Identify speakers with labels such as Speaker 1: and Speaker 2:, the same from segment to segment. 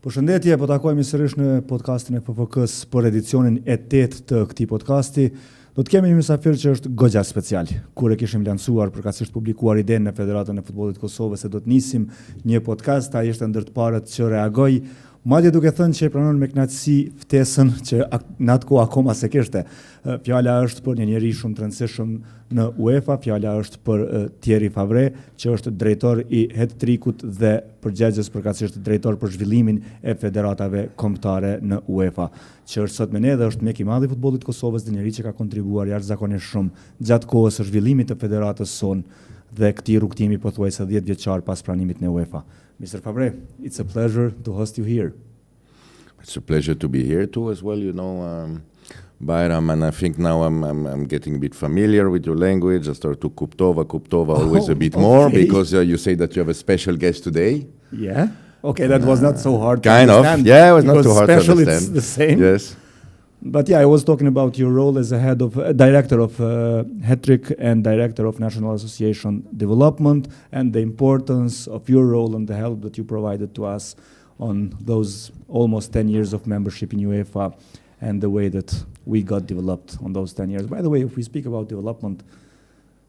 Speaker 1: Përshëndetje, po takojmë sërish në podcastin e FFK-s për edicionin e 8 të këtij podcasti. Do të kemi një mysafir që është goxha special. Kur e kishim lancuar përkatësisht publikuar idenë në Federatën e Futbollit të Kosovës se do të nisim një podcast, ai ishte ndër të parët që reagoi. Madje duke thënë që e pranon me kënaqësi ftesën që në atë kohë akoma se kishte. Fjala është për një njerëz shumë të rëndësishëm në UEFA, fjala është për Thierry Favre, që është drejtor i hat-trickut dhe përgjegjës përkatësisht drejtor për zhvillimin e federatave kombëtare në UEFA, që është sot me ne dhe është mjek i madh i futbollit të Kosovës dhe njeriu që ka kontribuar jashtëzakonisht shumë gjatë kohës së zhvillimit të federatës sonë dhe këtij rrugtimi pothuajse 10 vjeçar pas pranimit në UEFA. Mr. Favre, it's a pleasure to host you here.
Speaker 2: It's a pleasure to be here too as well, Bayram, and I think now I'm getting a bit familiar with your language. I start to kuptova always a bit more because you say that you have a special guest today.
Speaker 1: Yeah. Okay, that was not so hard to
Speaker 2: kind
Speaker 1: understand.
Speaker 2: Of. Yeah, it was not too hard to
Speaker 1: special,
Speaker 2: understand.
Speaker 1: It's the same.
Speaker 2: Yes.
Speaker 1: But yeah, I was talking about your role as a director of hat-trick and director of National Association Development and the importance of your role and the help that you provided to us on those almost 10 years of membership in UEFA and the way that we got developed on those 10 years. By the way, if we speak about development,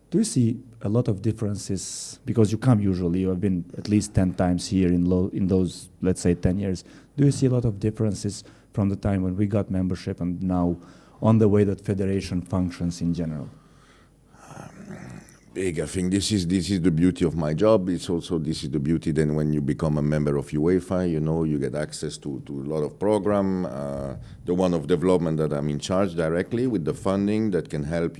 Speaker 1: do you see a lot of differences? Because you come usually, you have been at least 10 times here in those, let's say, 10 years. Do you see a lot of differences from the time when we got membership and now on the way that federation functions in general?
Speaker 2: Big. I think this is the beauty of my job. It's also this is the beauty then when you become a member of UEFA, you get access to a lot of program. The one of development that I'm in charge directly with the funding that can help,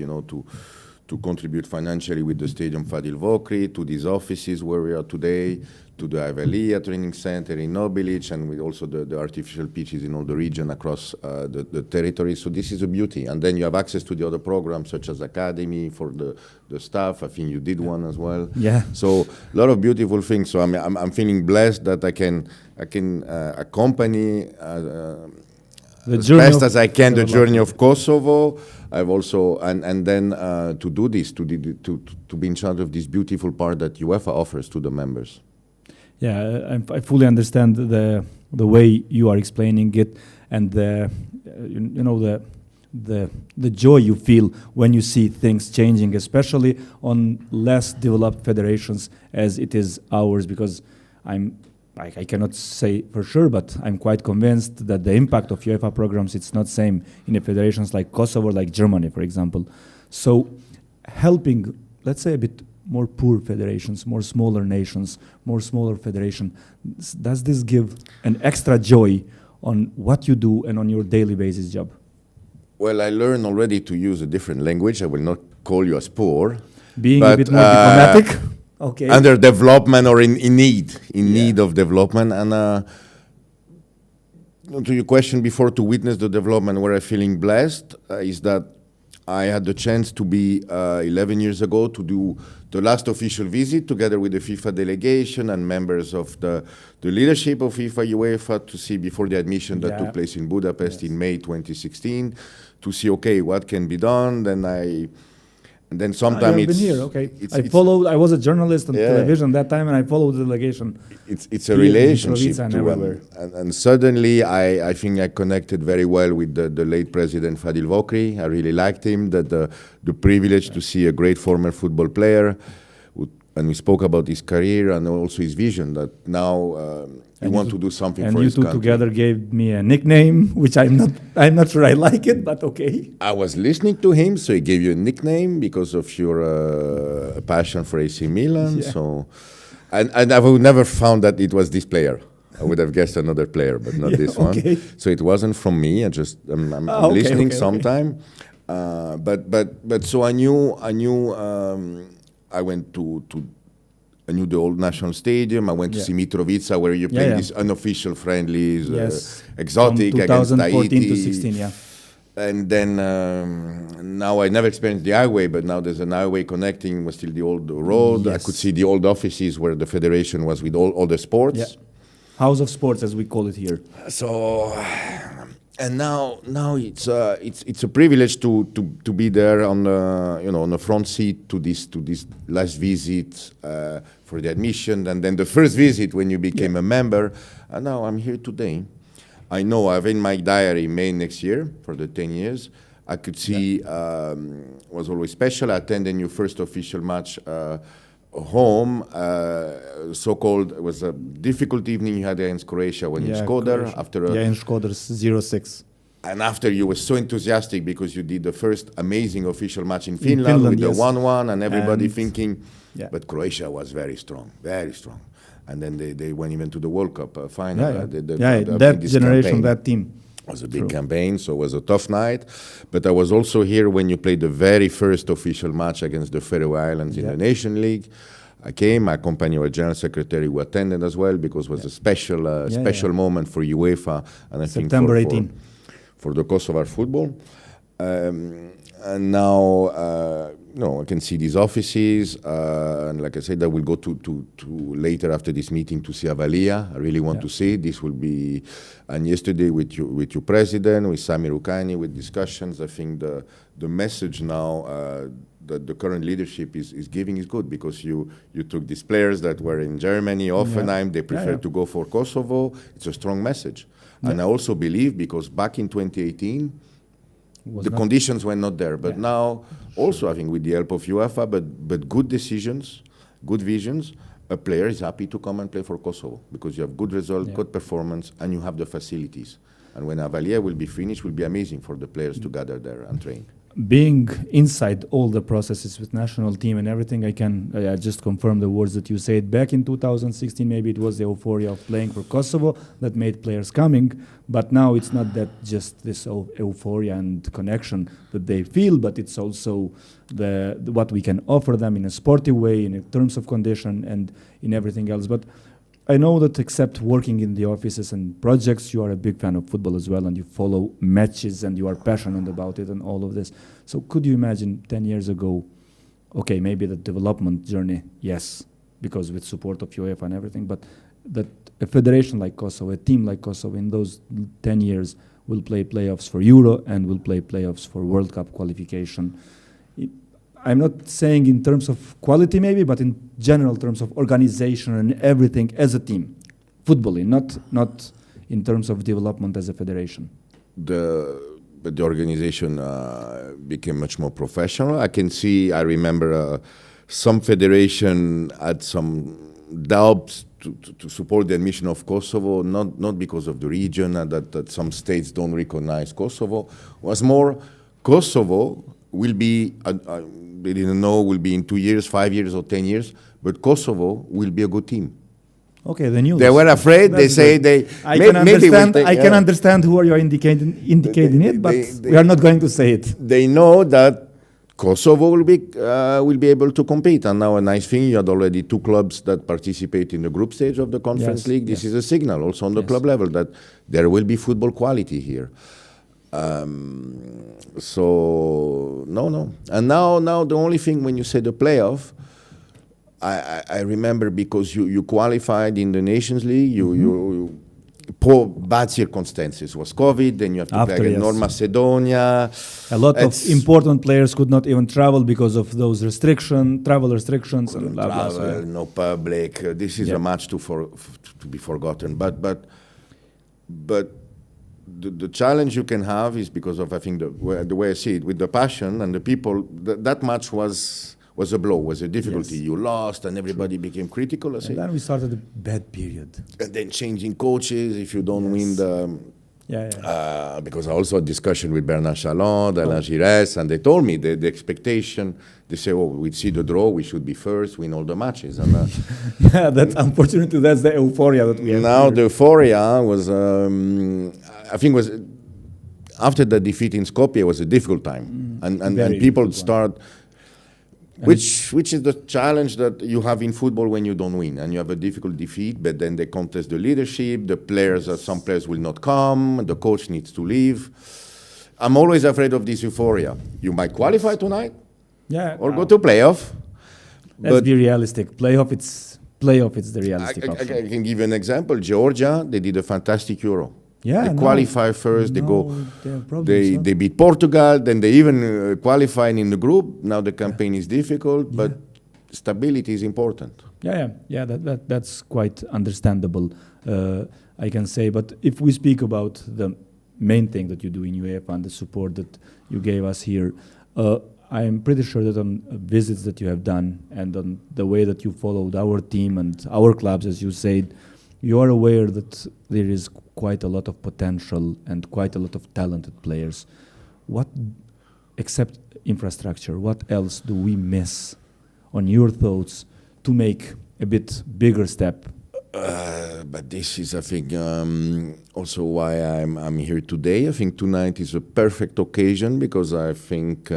Speaker 2: to contribute financially with the Stadium Fadil Vokri, to these offices where we are today, to the ardhmja training center in Nobilic, and with also the artificial pitches in all the region across the territory. So this is a beauty. And then you have access to the other programs such as Academy for the staff. I think you did one as well.
Speaker 1: Yeah.
Speaker 2: So a lot of beautiful things. So I'm feeling blessed that I can accompany as best as I can the journey of Kosovo. I've also and then to do this to be in charge of this beautiful part that UEFA offers to the members.
Speaker 1: Yeah, I fully understand the way you are explaining it and the joy you feel when you see things changing, especially on less developed federations as it is ours. Because I cannot say for sure, but I'm quite convinced that the impact of UEFA programs, it's not same in the federations like Kosovo, like Germany, for example. So helping, let's say, a bit more poor federations, more smaller nations, more smaller federation, does this give an extra joy on what you do and on your daily basis job?
Speaker 2: Well, I learned already to use a different language. I will not call you as poor.
Speaker 1: Being a bit more diplomatic? Okay.
Speaker 2: Under development or in need of development. And to your question before, to witness the development where I'm feeling blessed is that I had the chance to be 11 years ago to do the last official visit together with the FIFA delegation and members of the leadership of FIFA UEFA to see before the admission that took place in Budapest in May 2016 to see, okay, what can be done. Then sometime
Speaker 1: I've been here, okay. I was a journalist on television that time, and I followed the delegation.
Speaker 2: It's a relationship too, and suddenly I think I connected very well with the late President Fadil Vokri. I really liked him. That the privilege to see a great former football player, and we spoke about his career and also his vision that now he want to do something for his country.
Speaker 1: And you two together gave me a nickname, which I'm not sure I like it, but okay.
Speaker 2: I was listening to him, so he gave you a nickname because of your passion for AC Milan. Yeah. So, and I would never found that it was this player. I would have guessed another player, but not this one. So it wasn't from me. I'm listening sometime. But so I knew. I went I knew the old national stadium. I went to see Mitrovica, where you play these unofficial friendlies, exotic against
Speaker 1: 2014 to 16,
Speaker 2: And then now I never experienced the highway, but now there's an highway connecting with still the old road. Yes. I could see the old offices where the federation was with all the sports.
Speaker 1: Yeah. House of Sports, as we call it here.
Speaker 2: So And now it's a privilege to be there on on the front seat to this last visit for the admission, and then the first visit when you became a member. And now I'm here today. I know I have in my diary May next year for the 10 years. I could see was always special. I attended your first official match home. So-called, it was a difficult evening you had against Croatia when you scored there after
Speaker 1: in Shkodër 0-6.
Speaker 2: And after you were so enthusiastic because you did the first amazing official match in Finland with the 1-1 and everybody thinking, but Croatia was very strong, very strong. And then they went even to the World Cup final.
Speaker 1: That generation, that team.
Speaker 2: It was a big campaign, so it was a tough night. But I was also here when you played the very first official match against the Faroe Islands in the Nation League. I came, I accompanied our general secretary who attended as well because it was a special moment for UEFA and I
Speaker 1: September
Speaker 2: think
Speaker 1: 18.
Speaker 2: For the Kosovar football. And now, I can see these offices, and like I said, I will go to later after this meeting to see Avalia. I really want to see. This will be, and yesterday with your president, with Samir Ukani, with discussions. I think the message now that the current leadership is giving is good because you took these players that were in Germany, Offenheim, they prefer to go for Kosovo. It's a strong message. And I also believe because back in 2018, the conditions were not there. But now, also I think with the help of UEFA, but good decisions, good visions, a player is happy to come and play for Kosovo because you have good result, good performance, and you have the facilities. And when Avalia will be finished, will be amazing for the players to gather there and train.
Speaker 1: Being inside all the processes with national team and everything, I can just confirm the words that you said. Back in 2016, maybe it was the euphoria of playing for Kosovo that made players coming, but now it's not that just this euphoria and connection that they feel, but it's also the what we can offer them in a sportive way, in terms of condition and in everything else. But I know that except working in the offices and projects, you are a big fan of football as well, and you follow matches and you are passionate about it and all of this. So could you imagine 10 years ago, okay, maybe the development journey, yes, because with support of UEFA and everything, but that a federation like Kosovo, a team like Kosovo in those 10 years will play playoffs for Euro and will play playoffs for World Cup qualification. I'm not saying in terms of quality maybe, but in general terms of organization and everything as a team, footballing, not in terms of development as a federation.
Speaker 2: But the organization became much more professional. I remember some federation had some doubts to support the admission of Kosovo, not because of the region, that some states don't recognize Kosovo. It was more Kosovo will be, they didn't know, will be in 2 years, 5 years, or 10 years, but Kosovo will be a good team.
Speaker 1: Okay, they knew.
Speaker 2: They were afraid. They say they.
Speaker 1: I can understand who are you indicating it, but we are not going to say it.
Speaker 2: They know that Kosovo will be able to compete. And now a nice thing, you had already 2 clubs that participate in the group stage of the Conference League. This is a signal also on the club level that there will be football quality here. So no. And now the only thing when you say the playoff, I remember because you qualified in the Nations League, you poor bad circumstances. It was COVID, then you have to play against North Macedonia.
Speaker 1: A lot of important players could not even travel because of those travel restrictions. And
Speaker 2: no public. This is a match to be forgotten. But the challenge you can have is because of, I think, the way I see it, with the passion and the people, that match was a blow, was a difficulty. You lost and everybody became critical.
Speaker 1: And then we started a bad period.
Speaker 2: And then changing coaches if you don't win the... because I also had discussion with Bernard Chalon, Alain Giresse, and they told me the expectation, they say, we see the draw, we should be first, win all the matches. And,
Speaker 1: that's unfortunately, that's the euphoria that we have.
Speaker 2: Now the euphoria was, I think was, after the defeat in Skopje, was a difficult time. And people start... Which is the challenge that you have in football when you don't win and you have a difficult defeat, but then they contest the leadership, the players, some players will not come, the coach needs to leave. I'm always afraid of this euphoria. You might qualify tonight or go to playoff.
Speaker 1: Let's be realistic. Playoff, it's the realistic option.
Speaker 2: I can give you an example. Georgia, they did a fantastic Euro.
Speaker 1: Yeah,
Speaker 2: they qualify first.
Speaker 1: They have problems,
Speaker 2: They beat Portugal. Then they even qualify in the group. Now the campaign is difficult, but stability is important.
Speaker 1: That's quite understandable, I can say. But if we speak about the main thing that you do in UEFA and the support that you gave us here, I am pretty sure that on visits that you have done and on the way that you followed our team and our clubs, as you said, you are aware that there is quite a lot of potential and quite a lot of talented players. What, except infrastructure, what else do we miss, on your thoughts, to make a bit bigger step?
Speaker 2: But this is, I think, also why I'm here today. I think tonight is a perfect occasion because I think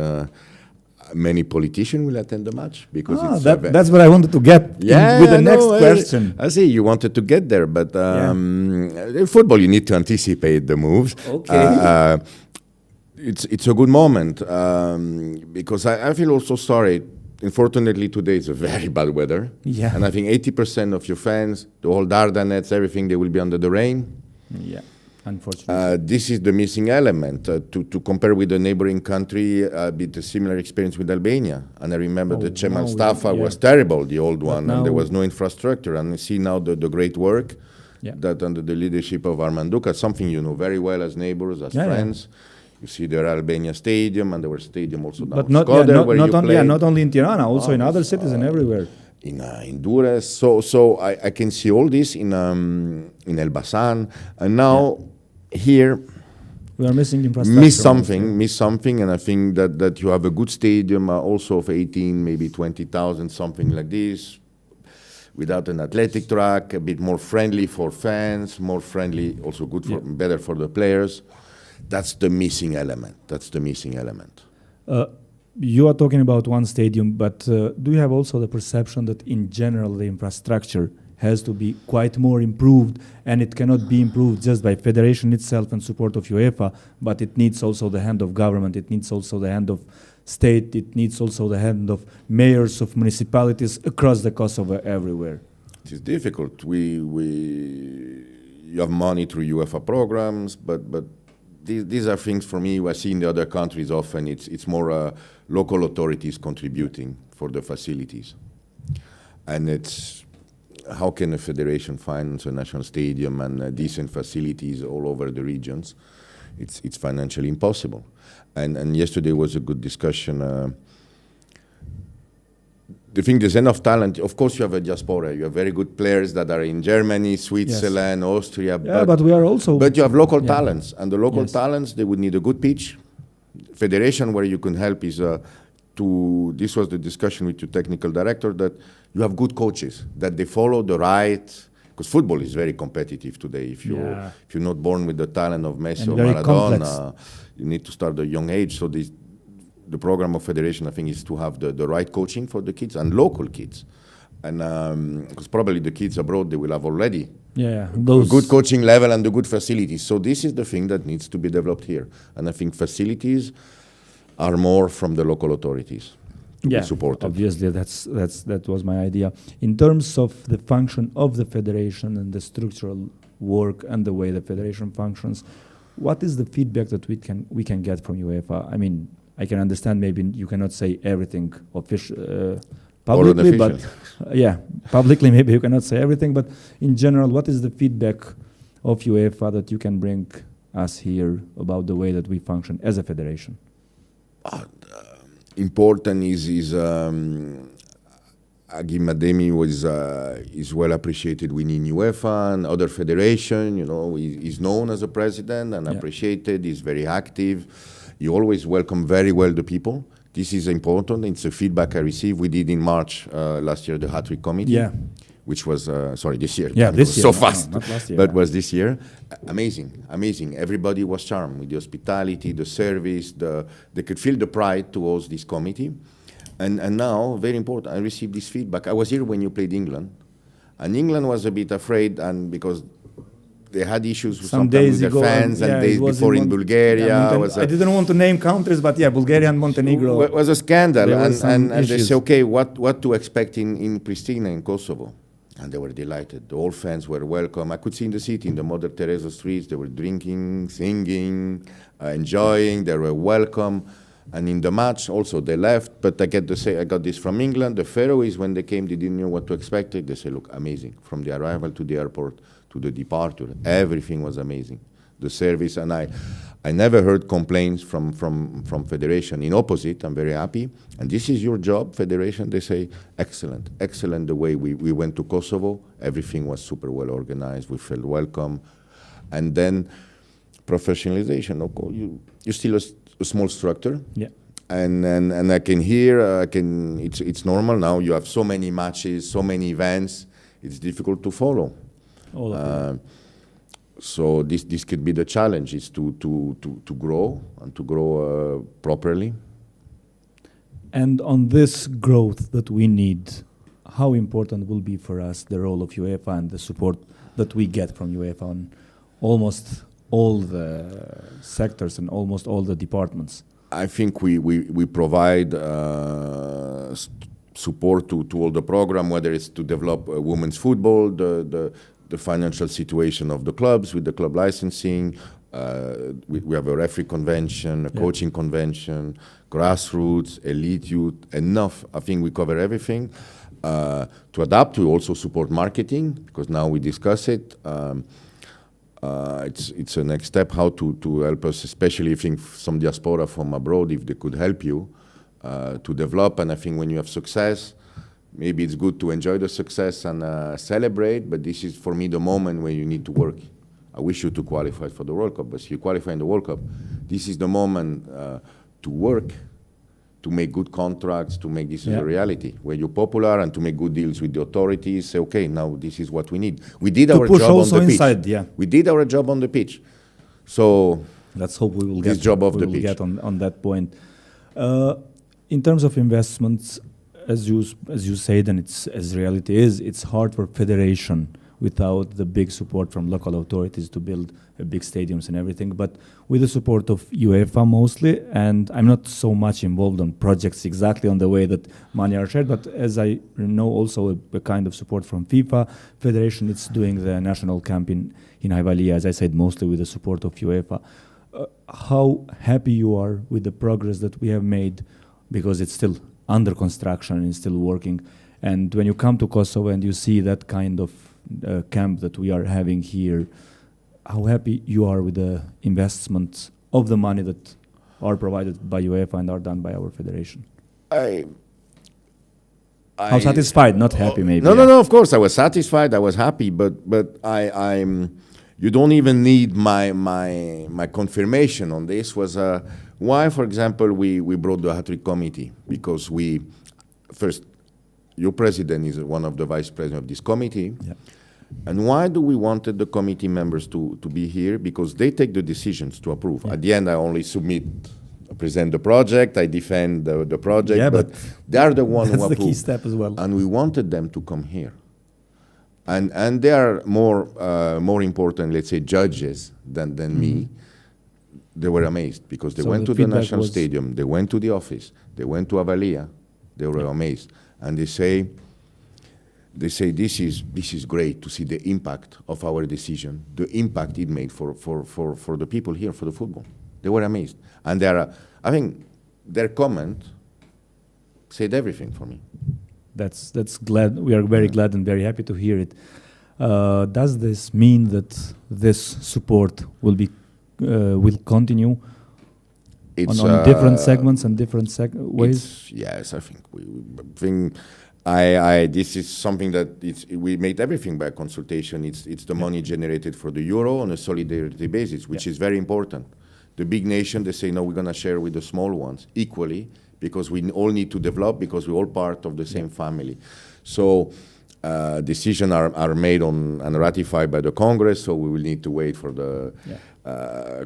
Speaker 2: many politicians will attend the match because
Speaker 1: that's what I wanted to get with the next question.
Speaker 2: I see you wanted to get there, but in football you need to anticipate the moves.
Speaker 1: Okay.
Speaker 2: It's a good moment because I feel also sorry. Unfortunately, today is a very bad weather.
Speaker 1: Yeah.
Speaker 2: And I think 80% of your fans, the whole ardhmja, everything, they will be under the rain.
Speaker 1: Yeah, unfortunately.
Speaker 2: This is the missing element. To compare with the neighboring country, a bit a similar experience with Albania. And I remember the Cemal Stafa was terrible, the old one, and there was no infrastructure. And you see now the great work that under the leadership of Armanduka, something you know very well as neighbors, as friends. You see the Albania Stadium, and there was a stadium also down
Speaker 1: not only in Tirana, also in other cities and everywhere.
Speaker 2: In Durrës, so I can see all this in Elbasan, and now here
Speaker 1: we are missing infrastructure.
Speaker 2: Miss something, and I think that you have a good stadium, also of 18, maybe 20,000, something like this, without an athletic track, a bit more friendly for fans, more friendly, also good for better for the players. That's the missing element.
Speaker 1: You are talking about one stadium, but do you have also the perception that in general the infrastructure has to be quite more improved, and it cannot be improved just by federation itself and support of UEFA, but it needs also the hand of government, it needs also the hand of state, it needs also the hand of mayors of municipalities across the Kosovo everywhere?
Speaker 2: It is difficult. You have money through UEFA programs, but these are things for me I see in the other countries often. It's more local authorities contributing for the facilities. And it's how can a federation finance a national stadium and decent facilities all over the regions? It's financially impossible. And yesterday was a good discussion. I think there's enough talent. Of course, you have a diaspora. You have very good players that are in Germany, Switzerland, Austria.
Speaker 1: But we are also.
Speaker 2: But you have local talents, and the local talents, they would need a good pitch. Federation, where you can help is this was the discussion with your technical director, that you have good coaches, that they follow the right. Because football is very competitive today. If you're not born with the talent of Messi or Maradona, you need to start at a young age. So the program of federation, I think, is to have the right coaching for the kids and local kids. And because probably the kids abroad, they will have already a good coaching level and the good facilities. So this is the thing that needs to be developed here. And I think facilities are more from the local authorities to be supported.
Speaker 1: Obviously, that was my idea. In terms of the function of the federation and the structural work and the way the federation functions, what is the feedback that we can get from UEFA? I mean, I can understand maybe you cannot say everything publicly, but publicly maybe you cannot say everything, but in general, what is the feedback of UEFA that you can bring us here about the way that we function as a federation?
Speaker 2: Important is ardhmja is well appreciated within UEFA and other federation. You know, he's known as a president and appreciated. He's very active. You always welcome very well the people. This is important. It's a feedback I received. We did in March last year the hat-trick committee, which was this year.
Speaker 1: Yeah, this year.
Speaker 2: So fast,
Speaker 1: not last year.
Speaker 2: but was this year. Amazing. Everybody was charmed with the hospitality, the service. They could feel the pride to host this committee. And now, very important, I received this feedback. I was here when you played England, and England was a bit afraid, and because they had issues with their fans, and days before in Bulgaria.
Speaker 1: I didn't want to name countries, but Bulgaria and Montenegro.
Speaker 2: It was a scandal, and they say, okay, what to expect in Pristina, in Kosovo? And they were delighted. All fans were welcome. I could see in the city, in the Mother Teresa streets, they were drinking, singing, enjoying. They were welcome. And in the match, also, they left. But I got this from England. The Faroese, when they came, they didn't know what to expect. They said, look, amazing. From the arrival to the airport to the departure, everything was amazing. The service, and I never heard complaints from Federation. In opposite, I'm very happy. And this is your job, Federation. They say, excellent, excellent the way we went to Kosovo. Everything was super well organized. We felt welcome. And then professionalization. Okay, you're still a small structure.
Speaker 1: Yeah.
Speaker 2: And I can hear, it's normal now. You have so many matches, so many events. It's difficult to follow.
Speaker 1: All of it.
Speaker 2: So this could be the challenge, is to grow and to grow properly.
Speaker 1: And on this growth that we need, how important will be for us the role of UEFA and the support that we get from UEFA on almost all the sectors and almost all the departments?
Speaker 2: I think we provide support to all the program, whether it's to develop women's football, the financial situation of the clubs with the club licensing. We have a referee convention, a coaching convention, grassroots, elite youth, enough. I think we cover everything. To adapt, we also support marketing, because now we discuss it. It's a next step, how to help us, especially if some diaspora from abroad, if they could help you to develop. And I think when you have success, maybe it's good to enjoy the success and celebrate, but this is, for me, the moment where you need to work. I wish you to qualify for the World Cup, but if you qualify in the World Cup, this is the moment to work, to make good contracts, to make this a reality, where you're popular, and to make good deals with the authorities. Say, okay, now this is what we need. We did our job on the pitch. We did our job on the pitch. So
Speaker 1: let's hope we will
Speaker 2: get
Speaker 1: on that point. In terms of investments, as you said, and it's as reality is, it's hard for federation without the big support from local authorities to build big stadiums and everything. But with the support of UEFA mostly, and I'm not so much involved on projects exactly on the way that money are shared, but as I know, also a kind of support from FIFA. Federation is doing the national camp in Haivalia, as I said, mostly with the support of UEFA. How happy you are with the progress that we have made, because it's still under construction and still working. And when you come to Kosovo and you see that kind of camp that we are having here, how happy you are with the investments of the money that are provided by UEFA and are done by our federation? How satisfied, not happy maybe.
Speaker 2: No, of course I was satisfied, I was happy, but you don't even need my confirmation on this. Was why, for example, we brought the hat-trick committee, because first, your president is one of the vice president of this committee. Yeah. And why do we wanted the committee members to be here? Because they take the decisions to approve. Yeah. At the end, I only present the project, I defend the project, but they are the one who approve.
Speaker 1: That's the key step as well.
Speaker 2: And we wanted them to come here. And they are more important, let's say, judges than me. They were amazed, because they went to the National Stadium, they went to the office, they went to Avalia, they were amazed. And they say this is great to see the impact of our decision, the impact it made for the people here, for the football. They were amazed. And I think their comment said everything for me.
Speaker 1: That's glad. We are very glad and very happy to hear it. Does this mean that this support will continue on different segments and different ways?
Speaker 2: Yes, I think this is something that we made everything by consultation. It's the money generated for the Euro on a solidarity basis, which is very important. The big nation, they say, no, we're going to share with the small ones equally, because we all need to develop, because we're all part of the same family. So decisions are made on and ratified by the Congress, so we will need to wait for the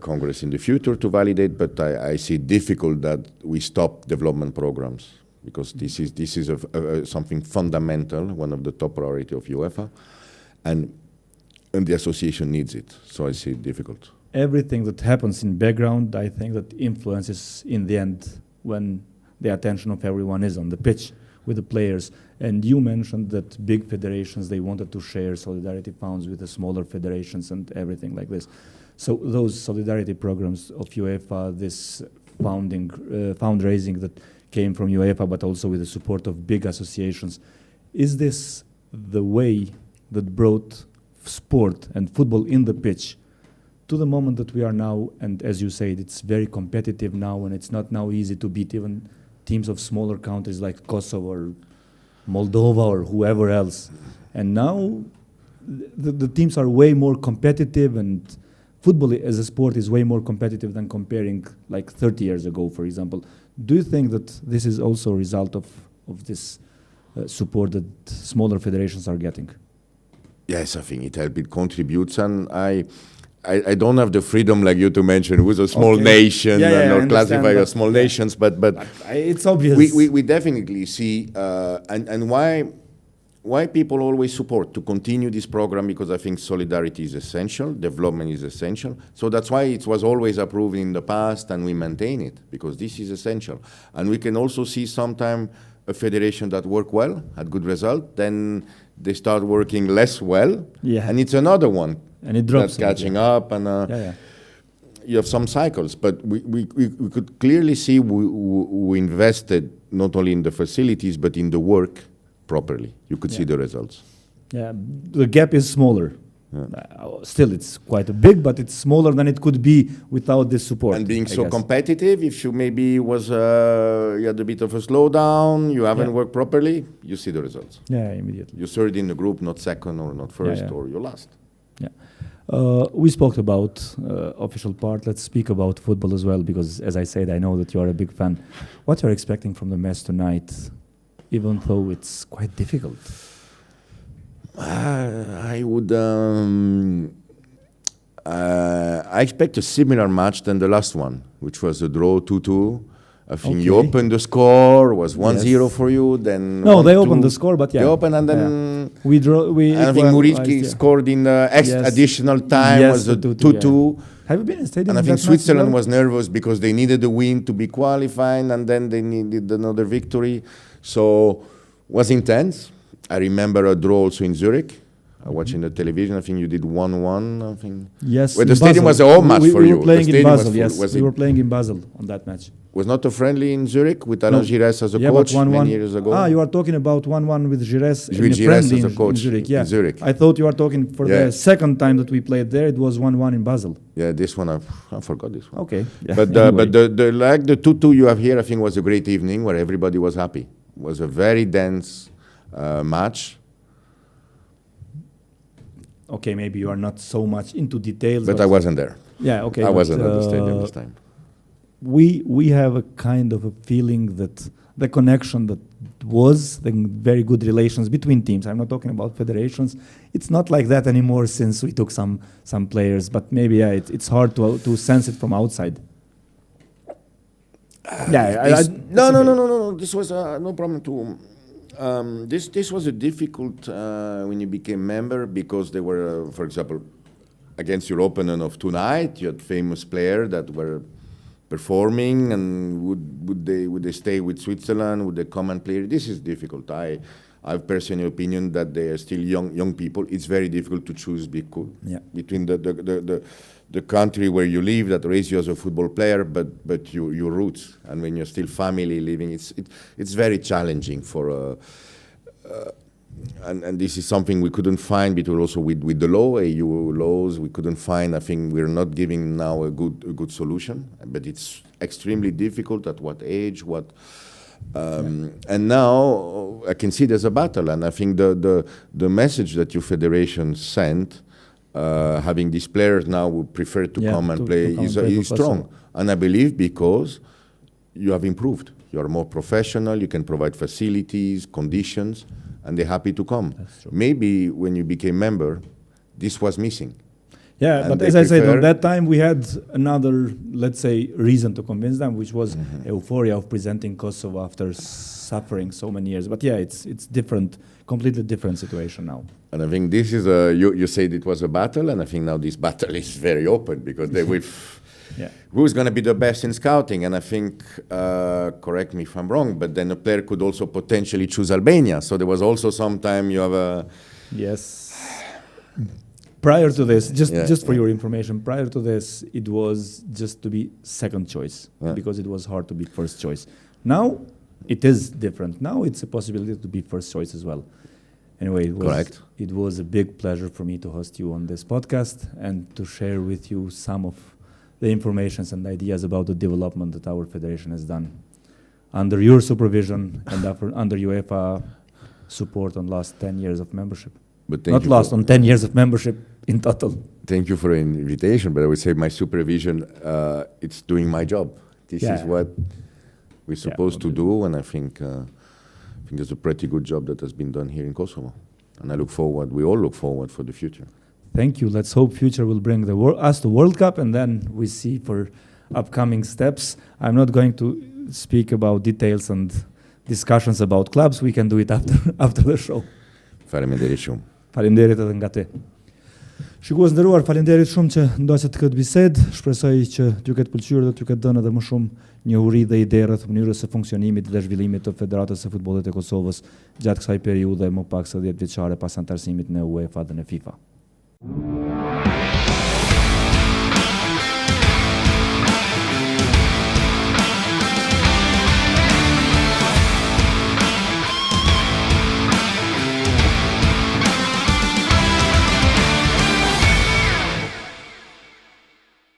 Speaker 2: Congress in the future to validate, but I see it difficult that we stop development programs, because this is something fundamental, one of the top priority of UEFA, and the association needs it, so I see it difficult.
Speaker 1: Everything that happens in background, I think that influences in the end when the attention of everyone is on the pitch. with the players. And you mentioned that big federations, they wanted to share solidarity funds with the smaller federations and everything like this. So those solidarity programs of UEFA, this fundraising that came from UEFA, but also with the support of big associations, is this the way that brought sport and football in the pitch to the moment that we are now? And as you said, it's very competitive now, and it's not now easy to beat even teams of smaller countries like Kosovo or Moldova or whoever else. And now the teams are way more competitive, and football as a sport is way more competitive than comparing like 30 years ago, for example. Do you think that this is also a result of this support that smaller federations are getting?
Speaker 2: Yes, I think it contributes, and I don't have the freedom like you to mention who's a small nation or classify as small nations, but
Speaker 1: it's obvious.
Speaker 2: We definitely see, and why people always support to continue this program, because I think solidarity is essential, development is essential. So that's why it was always approved in the past, and we maintain it, because this is essential. And we can also see sometimes a federation that work well, had good result, then they start working less well, and it's another one.
Speaker 1: And it drops.
Speaker 2: That's catching up, and you have some cycles. But we could clearly see we invested not only in the facilities, but in the work properly. You could see the results.
Speaker 1: Yeah, the gap is smaller. Still, it's quite big, but it's smaller than it could be without this support.
Speaker 2: And being so competitive, if you maybe you had a bit of a slowdown, you haven't worked properly, you see the results.
Speaker 1: Yeah, immediately.
Speaker 2: You're third in the group, not second or not first, or you're last.
Speaker 1: Yeah. We spoke about official part. Let's speak about football as well, because as I said, I know that you are a big fan. What you're expecting from the match tonight, even though it's quite difficult?
Speaker 2: I would. I expect a similar match than the last one, which was a draw 2-2. I think you opened the score, was 1-0 for you. Then
Speaker 1: they opened the score, but
Speaker 2: they opened, and then
Speaker 1: we draw.
Speaker 2: I think Muriqi scored in the additional time. Was a 2-2.
Speaker 1: Have you been in stadium?
Speaker 2: And I think Switzerland was nervous because they needed a win to be qualifying, and then they needed another victory. So was intense. I remember a draw also in Zurich. I watched in the television. I think you did 1-1. I think.
Speaker 1: Yes.
Speaker 2: Well, the stadium was a home match for you.
Speaker 1: We were playing in Basel. Yes, we were playing in Basel on that match.
Speaker 2: Was not a friendly in Zurich with Alain Giresse as a coach many years ago.
Speaker 1: You are talking about 1-1 with Giresse.
Speaker 2: With Giresse as a coach
Speaker 1: in Zurich. Yeah.
Speaker 2: In Zurich.
Speaker 1: I thought you were talking for the second time that we played there. It was 1-1 in Basel.
Speaker 2: Yeah, this one I forgot this one.
Speaker 1: Okay. Yeah.
Speaker 2: But the 2-2 you have here, I think was a great evening where everybody was happy. It was a very dense match.
Speaker 1: Okay, maybe you are not so much into details.
Speaker 2: But I wasn't there.
Speaker 1: Yeah, okay.
Speaker 2: I wasn't at the stadium this time.
Speaker 1: We have a kind of a feeling that the connection that was the very good relations between teams. I'm not talking about federations. It's not like that anymore since we took some players. But maybe it's hard to sense it from outside. No.
Speaker 2: This was no problem to. This was a difficult when you became member, because they were, for example, against your opponent of tonight, you had famous players that were performing, and would they stay with Switzerland? Would they come and play? This is difficult. I have personal opinion that they are still young people. It's very difficult to choose between the country where you live that raised you as a football player, but your roots, and when you're still family living, it's very challenging for. And this is something we couldn't find between also with the law, EU laws. We couldn't find. I think we're not giving now a good solution, but it's extremely difficult. At what age? And now I can see there's a battle, and I think the message that your federation sent, having these players now who prefer to come and play, is strong, and I believe because you have improved. You are more professional. You can provide facilities, conditions. And they're happy to come. Maybe when you became member, this was missing.
Speaker 1: Yeah, but as I said, at that time we had another, let's say, reason to convince them, which was euphoria of presenting Kosovo after suffering so many years. But yeah, it's different, completely different situation now.
Speaker 2: And I think this is you said it was a battle, and I think now this battle is very open, because who's going to be the best in scouting? And I think, correct me if I'm wrong, but then a player could also potentially choose Albania. So there was also sometime you have a...
Speaker 1: Yes. Prior to this, just for your information, prior to this, it was just to be second choice because it was hard to be first choice. Now, it is different. Now it's a possibility to be first choice as well. Anyway, it was a big pleasure for me to host you on this podcast and to share with you some of the informations and ideas about the development that our federation has done under your supervision and under UEFA support on last 10 years of membership.
Speaker 2: But
Speaker 1: on 10 years of membership in total.
Speaker 2: Thank you for the invitation, but I would say my supervision, it's doing my job. This is what we're supposed to do, and I think it's a pretty good job that has been done here in Kosovo. And we all look forward for the future.
Speaker 1: Thank you. Let's hope future will bring us to World Cup, and then we see for upcoming steps. I'm not going to speak about details and discussions about clubs. We can do it after the show.
Speaker 2: Faleminderit shumë.
Speaker 1: Faleminderit edhe nga ti. Shikues nderuar, faleminderit shumë që ndoqët këtë bisedë. Shpresoj që t'ju ketë pëlqyer dhe t'ju ketë dhënë edhe më shumë njohuri dhe ide rreth mënyrës së funksionimit dhe zhvillimit të Federatës së Futbollit të Kosovës gjatë kësaj periudhe më pak se 10 vjeçare pas antarësimit në UEFA dhe në FIFA.